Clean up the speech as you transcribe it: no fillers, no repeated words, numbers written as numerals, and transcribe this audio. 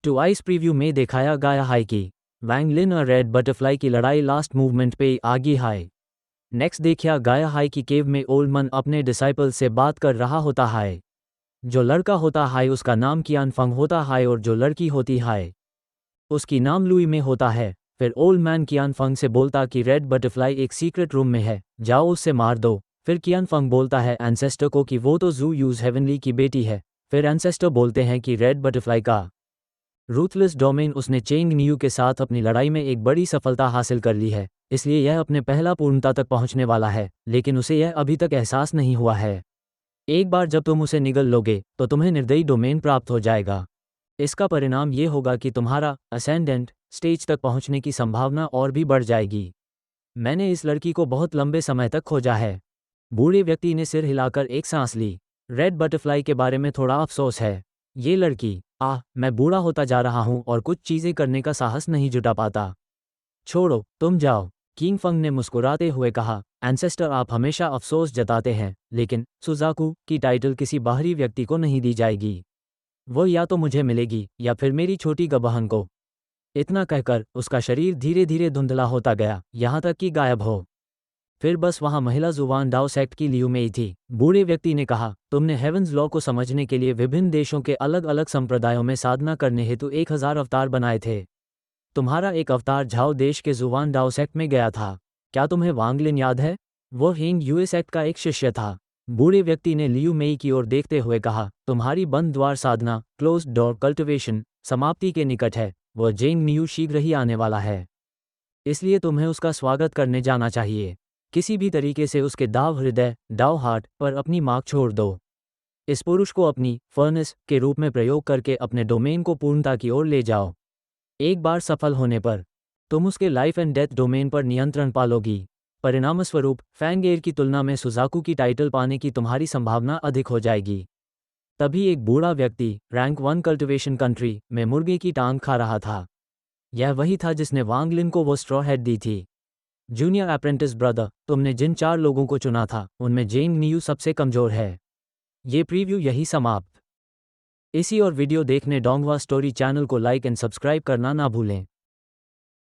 Twice preview में दिखाया गया है कि वांग लिन और रेड बटरफ्लाई की लड़ाई लास्ट मूवमेंट पे आगे है। नेक्स्ट देखा गया है कि केव में ओल्ड मन अपने डिसाइपल से बात कर रहा होता है। जो लड़का होता है उसका नाम कियान फंग होता है और जो लड़की होती है उसकी नाम लुई में होता है। फिर ओल्ड मैन कियान फंग से बोलता कि रेड बटरफ्लाई एक सीक्रेट रूम में है, जाओ उससे मार दो। फिर कियान फंग बोलता है एंसेस्टर को कि वो तो जू यूज हेवनली की बेटी है। फिर एंसेस्टर बोलते हैं कि रेड बटरफ्लाई का रूथलेस डोमेन उसने चेंग नियू के साथ अपनी लड़ाई में एक बड़ी सफलता हासिल कर ली है, इसलिए यह अपने पहला पूर्णता तक पहुंचने वाला है, लेकिन उसे यह अभी तक एहसास नहीं हुआ है। एक बार जब तुम उसे निगल लोगे तो तुम्हें निर्दयी डोमेन प्राप्त हो जाएगा। इसका परिणाम ये होगा कि तुम्हारा असेंडेंट स्टेज तक पहुंचने की संभावना और भी बढ़ जाएगी। मैंने इस लड़की को बहुत लंबे समय तक खोजा है। बूढ़े व्यक्ति ने सिर हिलाकर एक सांस ली। रेड बटरफ्लाई के बारे में थोड़ा अफसोस है। ये लड़की, मैं बूढ़ा होता जा रहा हूं और कुछ चीजें करने का साहस नहीं जुटा पाता। छोड़ो, तुम जाओ, किंग फंग ने मुस्कुराते हुए कहा। एंसेस्टर, आप हमेशा अफसोस जताते हैं, लेकिन सुजाकू की टाइटल किसी बाहरी व्यक्ति को नहीं दी जाएगी। वो या तो मुझे मिलेगी या फिर मेरी छोटी बहन को। इतना कहकर उसका शरीर धीरे धीरे धुंधला होता गया, यहाँ तक कि गायब हो। फिर बस वहाँ महिला जुवान डाओ सेक्ट की लियू मेई थी। बूढ़े व्यक्ति ने कहा, तुमने हेवंस लॉ को समझने के लिए विभिन्न देशों के अलग अलग संप्रदायों में साधना करने हेतु 1000 अवतार बनाए थे। तुम्हारा एक अवतार झाओ देश के जुवान डाओ सेक्ट में गया था। क्या तुम्हें वांग लिन याद है? वो हेंग यूए सेक्ट का एक शिष्य था। बूढ़े व्यक्ति ने लियू मेई की ओर देखते हुए कहा, तुम्हारी बंद द्वार साधना क्लोज डोर कल्टिवेशन समाप्ति के निकट है। वह जेंग नियू शीघ्र ही आने वाला है, इसलिए तुम्हें उसका स्वागत करने जाना चाहिए। किसी भी तरीके से उसके दाव हृदय डाओ हार्ट पर अपनी मार्क छोड़ दो। इस पुरुष को अपनी फर्नेस के रूप में प्रयोग करके अपने डोमेन को पूर्णता की ओर ले जाओ। एक बार सफल होने पर तुम उसके लाइफ एंड डेथ डोमेन पर नियंत्रण पालोगी। परिणामस्वरूप फैंगेर की तुलना में सुजाकू की टाइटल पाने की तुम्हारी संभावना अधिक हो जाएगी। तभी एक बूढ़ा व्यक्ति रैंक 1 कल्टिवेशन कंट्री में मुर्गे की टांग खा रहा था। यह वही था जिसने वांग लिन को वो स्ट्रॉ हेड दी थी। जूनियर अप्रेंटिस ब्रदर, तुमने जिन 4 लोगों को चुना था उनमें जेंग नियू सबसे कमजोर है। ये प्रीव्यू यही समाप्त। इसी और वीडियो देखने डोंगवा स्टोरी चैनल को लाइक एंड सब्सक्राइब करना ना भूलें।